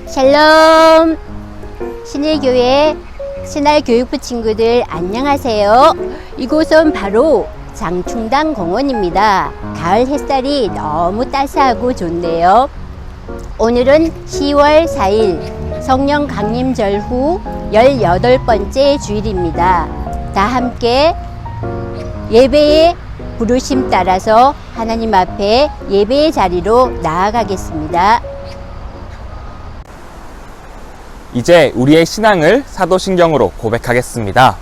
샬롬! 신일교회 신알교육부 친구들 안녕하세요. 이곳은 바로 장충당 공원입니다. 가을 햇살이 너무 따스하고 좋네요. 오늘은 10월 4일 성령 강림절 후 18번째 주일입니다. 다 함께 예배의 부르심 따라서 하나님 앞에 예배의 자리로 나아가겠습니다. 이제 우리의 신앙을 사도신경으로 고백하겠습니다.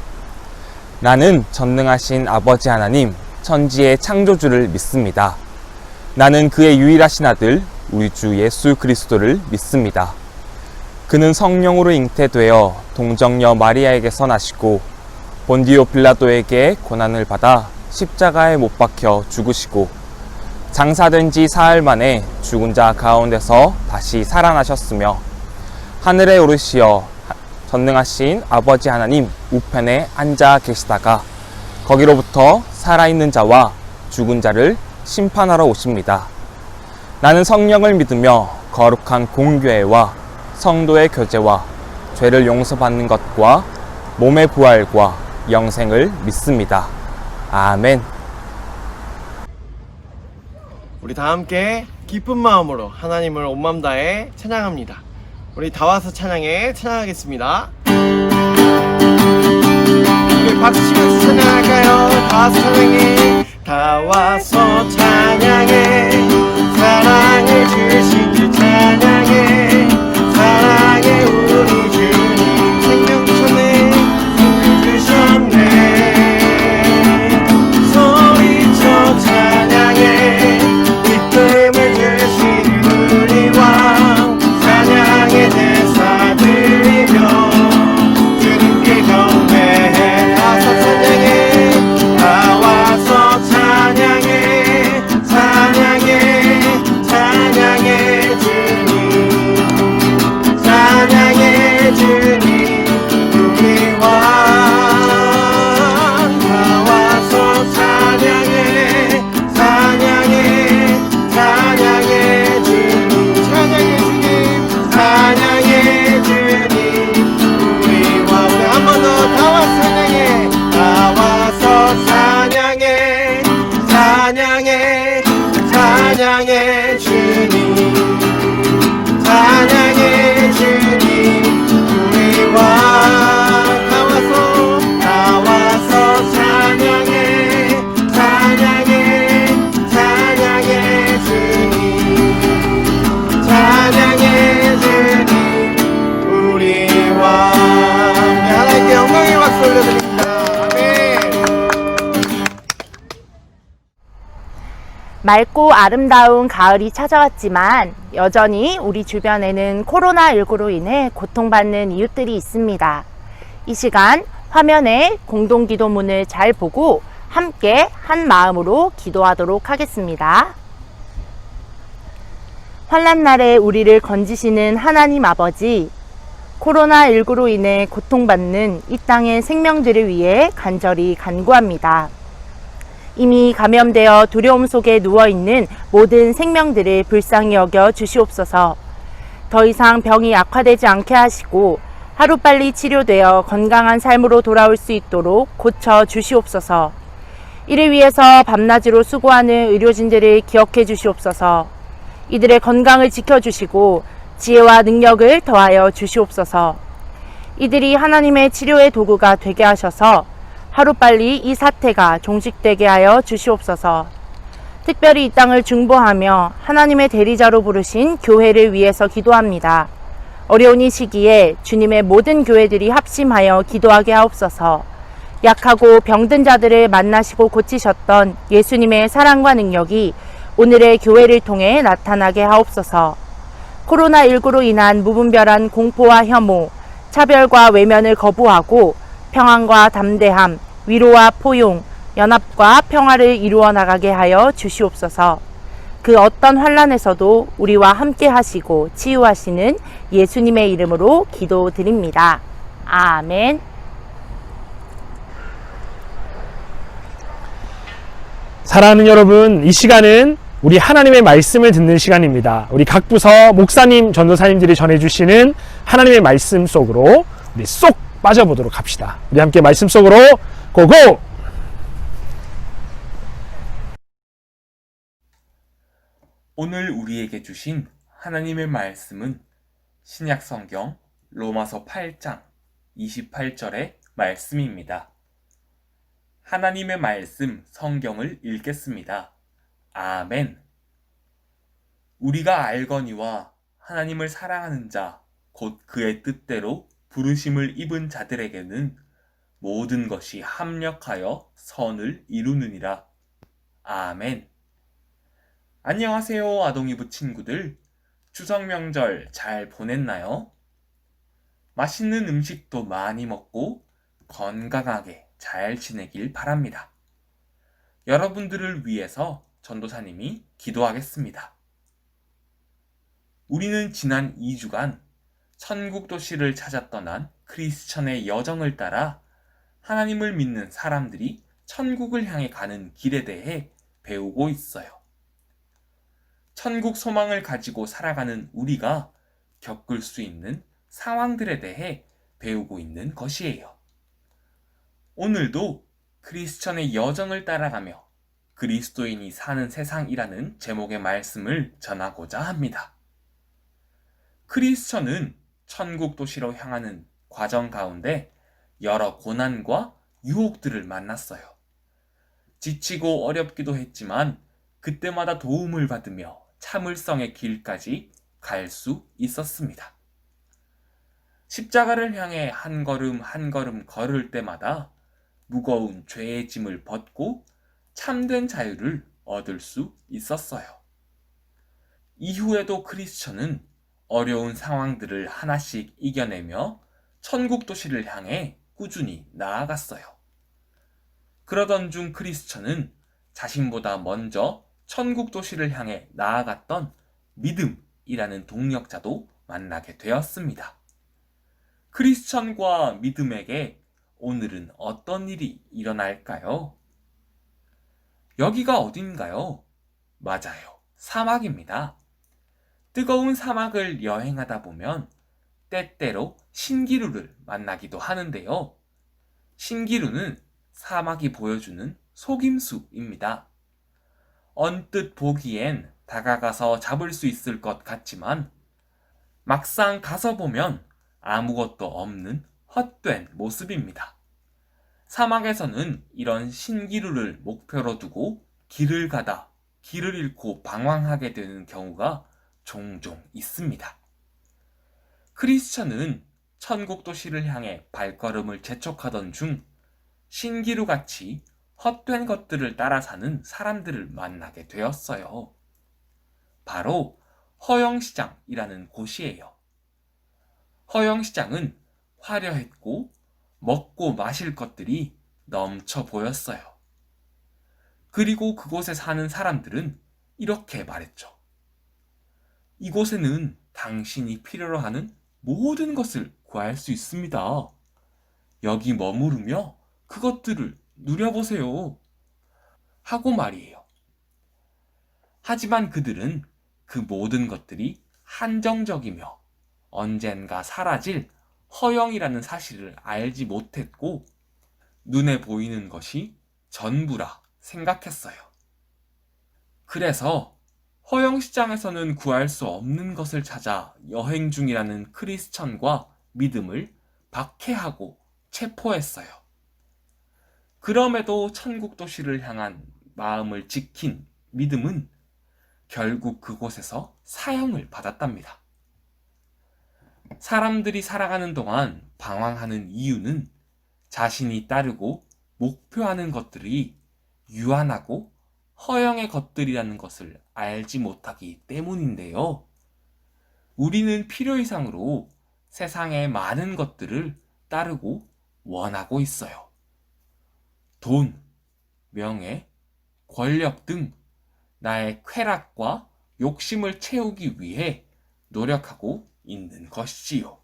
나는 전능하신 아버지 하나님, 천지의 창조주를 믿습니다. 나는 그의 유일하신 아들, 우리 주 예수 그리스도를 믿습니다. 그는 성령으로 잉태되어 동정녀 마리아에게서 나시고 본디오 빌라도에게 고난을 받아 십자가에 못 박혀 죽으시고 장사된 지 사흘 만에 죽은 자 가운데서 다시 살아나셨으며 하늘에 오르시어 전능하신 아버지 하나님 우편에 앉아 계시다가 거기로부터 살아있는 자와 죽은 자를 심판하러 오십니다. 나는 성령을 믿으며 거룩한 공교회와 성도의 교제와 죄를 용서받는 것과 몸의 부활과 영생을 믿습니다. 아멘. 우리 다 함께 기쁜 마음으로 하나님을 온 마음 다해 찬양합니다. 우리 다 와서 찬양해 찬양하겠습니다. 우리 박수 치면서 찬양할까요? 다 와서 찬양해. 다 와서 찬양해. 사랑을 주신 주 찬양해. 사랑해 우리 주님 생명 주셨네. 생명 주셨네. 소리쳐 찬양해. 기쁨을 주신 우리 왕 찬양의 제사 드리며 주님께 경배해. 와서 찬양해. 다 와서 찬양해. 찬양해. 찬양해 주님. 찬양해 주님 우리 왕. 다 와서 찬양해. 찬양해. 찬양해 주님. 찬양해 주님. 찬양해 주님 우리 왕. 한 번 더 다 와서 찬양해. 다 와서 찬양해. 찬양해. 찬양해 주님. 찬양해 주님 우리 왕. 다 와서 찬양해. 찬양해. 찬양해 주님. 찬양해 주님 우리 왕. 하나님께 영광의 박수 올려드립니다. 아멘. 맑고 아름다운 가을이 찾아왔지만 여전히 우리 주변에는 코로나19로 인해 고통받는 이웃들이 있습니다. 이 시간 화면에 공동기도문을 잘 보고 함께 한 마음으로 기도하도록 하겠습니다. 환난날에 우리를 건지시는 하나님 아버지, 코로나19로 인해 고통받는 이 땅의 생명들을 위해 간절히 간구합니다. 이미 감염되어 두려움 속에 누워있는 모든 생명들을 불쌍히 여겨 주시옵소서. 더 이상 병이 악화되지 않게 하시고 하루빨리 치료되어 건강한 삶으로 돌아올 수 있도록 고쳐 주시옵소서. 이를 위해서 밤낮으로 수고하는 의료진들을 기억해 주시옵소서. 이들의 건강을 지켜주시고 지혜와 능력을 더하여 주시옵소서. 이들이 하나님의 치료의 도구가 되게 하셔서 하루빨리 이 사태가 종식되게 하여 주시옵소서. 특별히 이 땅을 중보하며 하나님의 대리자로 부르신 교회를 위해서 기도합니다. 어려운 이 시기에 주님의 모든 교회들이 합심하여 기도하게 하옵소서. 약하고 병든 자들을 만나시고 고치셨던 예수님의 사랑과 능력이 오늘의 교회를 통해 나타나게 하옵소서. 코로나19로 인한 무분별한 공포와 혐오, 차별과 외면을 거부하고 평안과 담대함, 위로와 포용, 연합과 평화를 이루어 나가게 하여 주시옵소서. 그 어떤 환난에서도 우리와 함께 하시고 치유하시는 예수님의 이름으로 기도드립니다. 아멘. 사랑하는 여러분, 이 시간은 우리 하나님의 말씀을 듣는 시간입니다. 우리 각 부서 목사님, 전도사님들이 전해주시는 하나님의 말씀 속으로 우리 쏙 빠져보도록 합시다. 우리 함께 말씀 속으로 고고! 오늘 우리에게 주신 하나님의 말씀은 신약 성경 로마서 8장 28절의 말씀입니다. 하나님의 말씀 성경을 읽겠습니다. 아멘. 우리가 알거니와 하나님을 사랑하는 자, 곧 그의 뜻대로 부르심을 입은 자들에게는 모든 것이 합력하여 선을 이루느니라. 아멘. 안녕하세요, 아동이부 친구들. 추석 명절 잘 보냈나요? 맛있는 음식도 많이 먹고 건강하게 잘 지내길 바랍니다. 여러분들을 위해서 전도사님이 기도하겠습니다. 우리는 지난 2주간 천국 도시를 찾아 떠난 크리스천의 여정을 따라 하나님을 믿는 사람들이 천국을 향해 가는 길에 대해 배우고 있어요. 천국 소망을 가지고 살아가는 우리가 겪을 수 있는 상황들에 대해 배우고 있는 것이에요. 오늘도 크리스천의 여정을 따라가며 그리스도인이 사는 세상이라는 제목의 말씀을 전하고자 합니다. 크리스천은 천국 도시로 향하는 과정 가운데 여러 고난과 유혹들을 만났어요. 지치고 어렵기도 했지만 그때마다 도움을 받으며 참을성의 길까지 갈 수 있었습니다. 십자가를 향해 한 걸음 한 걸음 걸을 때마다 무거운 죄의 짐을 벗고 참된 자유를 얻을 수 있었어요. 이후에도 크리스천은 어려운 상황들을 하나씩 이겨내며 천국 도시를 향해 꾸준히 나아갔어요. 그러던 중 크리스천은 자신보다 먼저 천국 도시를 향해 나아갔던 믿음이라는 동력자도 만나게 되었습니다. 크리스천과 믿음에게 오늘은 어떤 일이 일어날까요? 여기가 어딘가요? 맞아요. 사막입니다. 뜨거운 사막을 여행하다 보면 때때로 신기루를 만나기도 하는데요. 신기루는 사막이 보여주는 속임수입니다. 언뜻 보기엔 다가가서 잡을 수 있을 것 같지만 막상 가서 보면 아무것도 없는 헛된 모습입니다. 사막에서는 이런 신기루를 목표로 두고 길을 가다 길을 잃고 방황하게 되는 경우가 종종 있습니다. 크리스천은 천국 도시를 향해 발걸음을 재촉하던 중 신기루같이 헛된 것들을 따라 사는 사람들을 만나게 되었어요. 바로 허영시장이라는 곳이에요. 허영시장은 화려했고 먹고 마실 것들이 넘쳐 보였어요. 그리고 그곳에 사는 사람들은 이렇게 말했죠. 이곳에는 당신이 필요로 하는 모든 것을 구할 수 있습니다. 여기 머무르며 그것들을 누려보세요. 하고 말이에요. 하지만 그들은 그 모든 것들이 한정적이며 언젠가 사라질 허영이라는 사실을 알지 못했고 눈에 보이는 것이 전부라 생각했어요. 그래서 허영시장에서는 구할 수 없는 것을 찾아 여행 중이라는 크리스천과 믿음을 박해하고 체포했어요. 그럼에도 천국 도시를 향한 마음을 지킨 믿음은 결국 그곳에서 사형을 받았답니다. 사람들이 살아가는 동안 방황하는 이유는 자신이 따르고 목표하는 것들이 유한하고 허영의 것들이라는 것을 알지 못하기 때문인데요. 우리는 필요 이상으로 세상의 많은 것들을 따르고 원하고 있어요. 돈, 명예, 권력 등 나의 쾌락과 욕심을 채우기 위해 노력하고 있는 것이지요.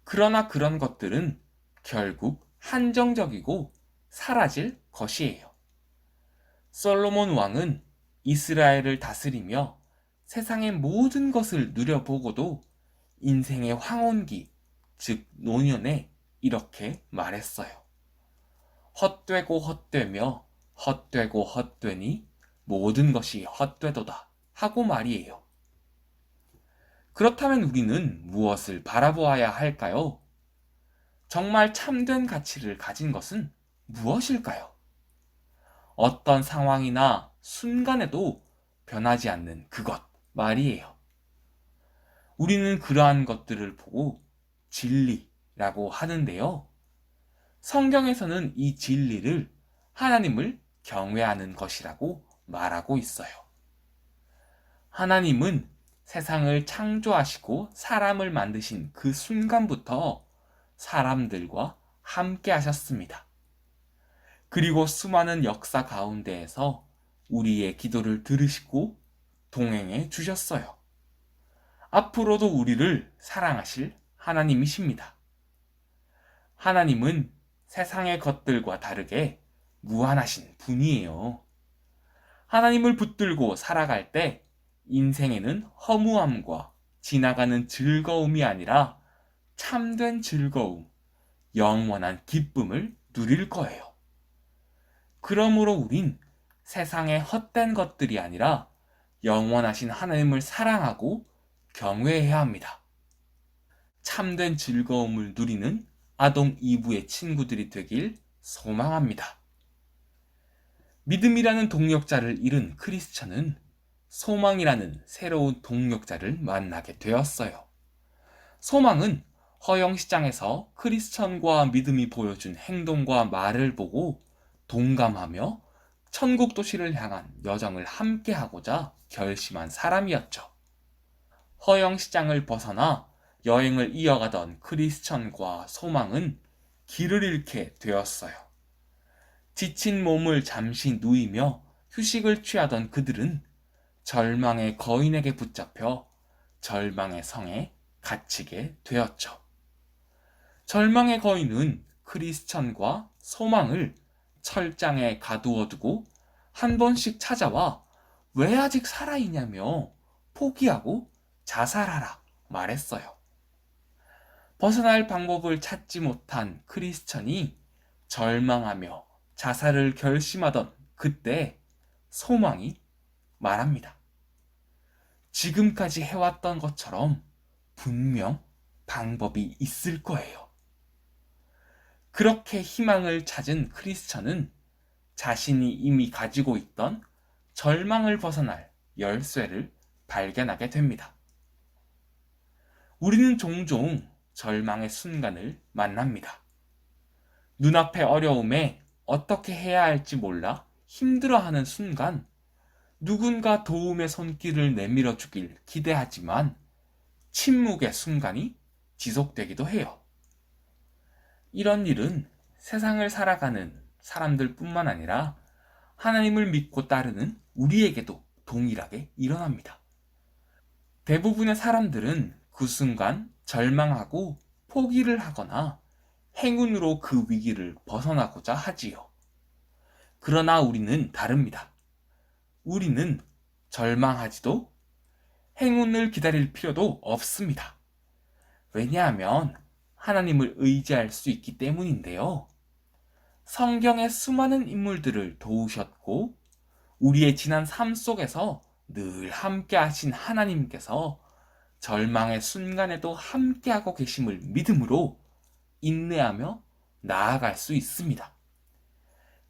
그러나 그런 것들은 결국 한정적이고 사라질 것이에요. 솔로몬 왕은 이스라엘을 다스리며 세상의 모든 것을 누려보고도 인생의 황혼기, 즉 노년에 이렇게 말했어요. 헛되고 헛되며 헛되고 헛되니 모든 것이 헛되도다 하고 말이에요. 그렇다면 우리는 무엇을 바라보아야 할까요? 정말 참된 가치를 가진 것은 무엇일까요? 어떤 상황이나 순간에도 변하지 않는 그것 말이에요. 우리는 그러한 것들을 보고 진리라고 하는데요. 성경에서는 이 진리를 하나님을 경외하는 것이라고 말하고 있어요. 하나님은 세상을 창조하시고 사람을 만드신 그 순간부터 사람들과 함께 하셨습니다. 그리고 수많은 역사 가운데에서 우리의 기도를 들으시고 동행해 주셨어요. 앞으로도 우리를 사랑하실 하나님이십니다. 하나님은 세상의 것들과 다르게 무한하신 분이에요. 하나님을 붙들고 살아갈 때 인생에는 허무함과 지나가는 즐거움이 아니라 참된 즐거움, 영원한 기쁨을 누릴 거예요. 그러므로 우린 세상의 헛된 것들이 아니라 영원하신 하나님을 사랑하고 경외해야 합니다. 참된 즐거움을 누리는 아동 2부의 친구들이 되길 소망합니다. 믿음이라는 동력자를 잃은 크리스천은 소망이라는 새로운 동력자를 만나게 되었어요. 소망은 허영시장에서 크리스천과 믿음이 보여준 행동과 말을 보고 동감하며 천국 도시를 향한 여정을 함께하고자 결심한 사람이었죠. 허영시장을 벗어나 여행을 이어가던 크리스천과 소망은 길을 잃게 되었어요. 지친 몸을 잠시 누이며 휴식을 취하던 그들은 절망의 거인에게 붙잡혀 절망의 성에 갇히게 되었죠. 절망의 거인은 크리스천과 소망을 철장에 가두어두고 한 번씩 찾아와 왜 아직 살아있냐며 포기하고 자살하라 말했어요. 벗어날 방법을 찾지 못한 크리스천이 절망하며 자살을 결심하던 그때 소망이 말합니다. 지금까지 해왔던 것처럼 분명 방법이 있을 거예요. 그렇게 희망을 찾은 크리스천은 자신이 이미 가지고 있던 절망을 벗어날 열쇠를 발견하게 됩니다. 우리는 종종 절망의 순간을 만납니다. 눈앞의 어려움에 어떻게 해야 할지 몰라 힘들어하는 순간 누군가 도움의 손길을 내밀어 주길 기대하지만 침묵의 순간이 지속되기도 해요. 이런 일은 세상을 살아가는 사람들뿐만 아니라 하나님을 믿고 따르는 우리에게도 동일하게 일어납니다. 대부분의 사람들은 그 순간 절망하고 포기를 하거나 행운으로 그 위기를 벗어나고자 하지요. 그러나 우리는 다릅니다. 우리는 절망하지도 행운을 기다릴 필요도 없습니다. 왜냐하면 하나님을 의지할 수 있기 때문인데요. 성경의 수많은 인물들을 도우셨고 우리의 지난 삶 속에서 늘 함께 하신 하나님께서 절망의 순간에도 함께하고 계심을 믿음으로 인내하며 나아갈 수 있습니다.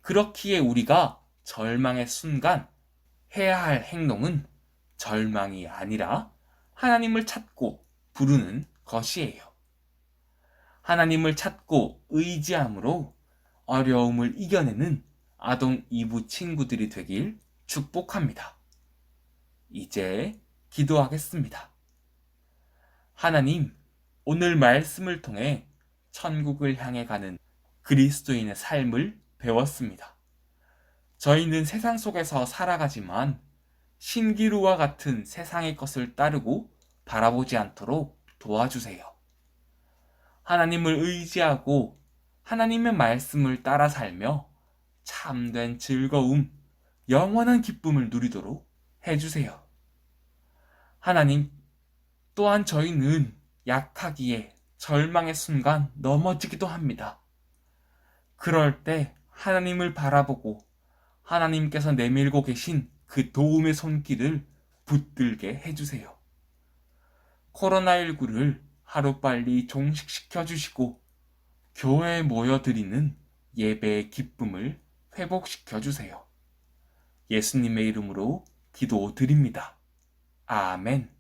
그렇기에 우리가 절망의 순간 해야 할 행동은 절망이 아니라 하나님을 찾고 부르는 것이에요. 하나님을 찾고 의지함으로 어려움을 이겨내는 아동 2부 친구들이 되길 축복합니다. 이제 기도하겠습니다. 하나님, 오늘 말씀을 통해 천국을 향해 가는 그리스도인의 삶을 배웠습니다. 저희는 세상 속에서 살아가지만 신기루와 같은 세상의 것을 따르고 바라보지 않도록 도와주세요. 하나님을 의지하고 하나님의 말씀을 따라 살며 참된 즐거움, 영원한 기쁨을 누리도록 해주세요. 하나님, 또한 저희는 약하기에 절망의 순간 넘어지기도 합니다. 그럴 때 하나님을 바라보고 하나님께서 내밀고 계신 그 도움의 손길을 붙들게 해주세요. 코로나19를 하루빨리 종식시켜 주시고 교회에 모여드리는 예배의 기쁨을 회복시켜 주세요. 예수님의 이름으로 기도드립니다. 아멘.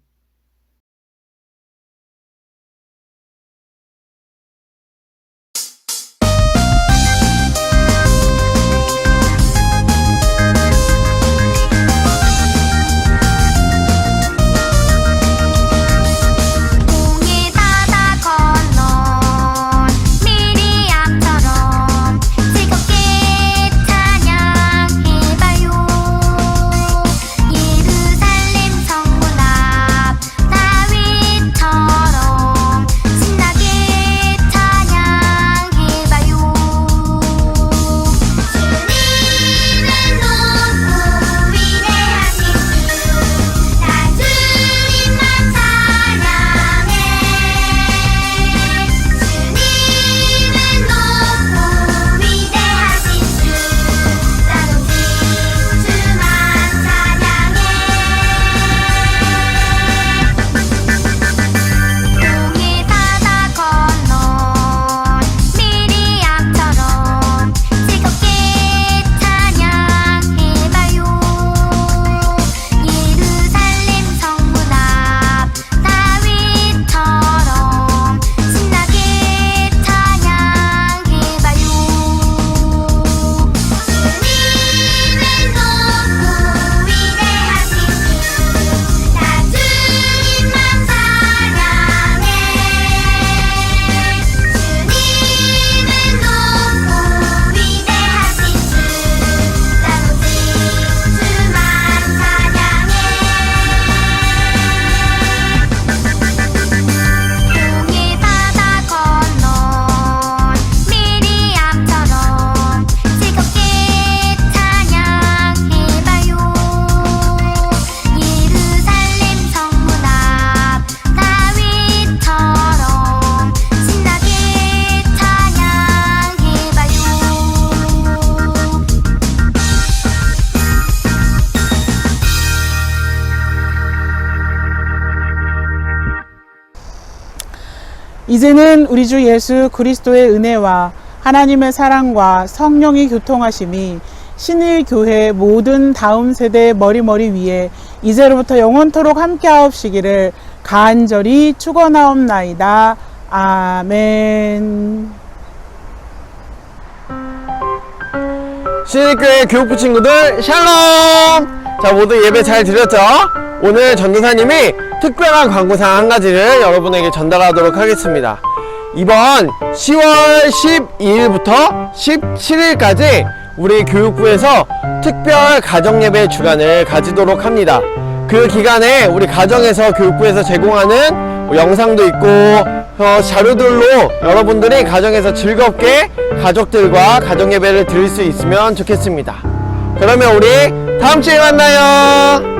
이제는 우리 주 예수 그리스도의 은혜와 하나님의 사랑과 성령의 교통하심이 신일교회 모든 다음 세대 머리머리 위에 이제로부터 영원토록 함께하옵시기를 간절히 축원하옵나이다. 아멘. 신일교회 교육부 친구들 샬롬! 자, 모두 예배 잘 드렸죠? 오늘 전도사님이 특별한 광고사항 한 가지를 여러분에게 전달하도록 하겠습니다. 이번 10월 12일부터 17일까지 우리 교육부에서 특별 가정예배 주간을 가지도록 합니다. 그 기간에 우리 가정에서 교육부에서 제공하는 영상도 있고 자료들로 여러분들이 가정에서 즐겁게 가족들과 가정예배를 드릴 수 있으면 좋겠습니다. 그러면 우리 다음 주에 만나요.